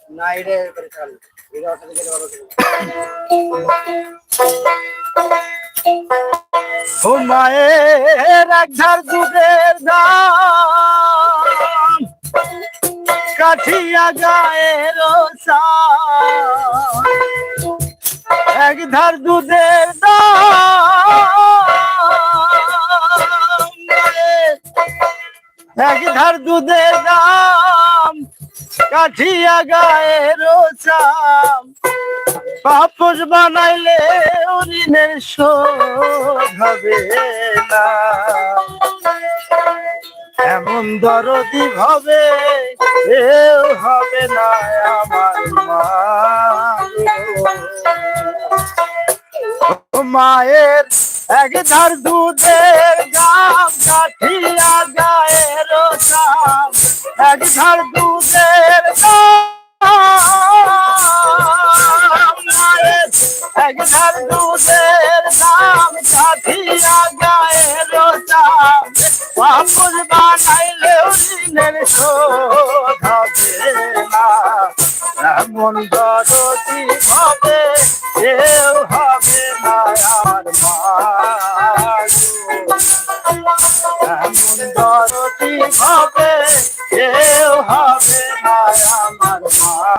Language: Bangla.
না এটা করে চাল এটা অর্থ থেকে ভালো করে ও মায়ের এক ধার দুধের দাম কাঠিয়া গায়ের এক ধার দুধের দাম এক ধার দুধের দাম কাঠিয়া গায়ের চাম পাপস বানাইলে ঋণের শোধ হবে না এমন দরদি হবে এও হবে না আমার মা মায়ের এক ধার দুধের দাম কাঠিয়া গায়ের দাম এক ধার দুধের দাম মায়ের এক ধার দুধের দাম কাঠিয়া গায়ের দাম পাপস বানাইলেও ঋণের শোধ হবে না এমন দরদি হবে কেউ হবে না আর মা এমন দরদি হবে কেউ হবে না আমার মা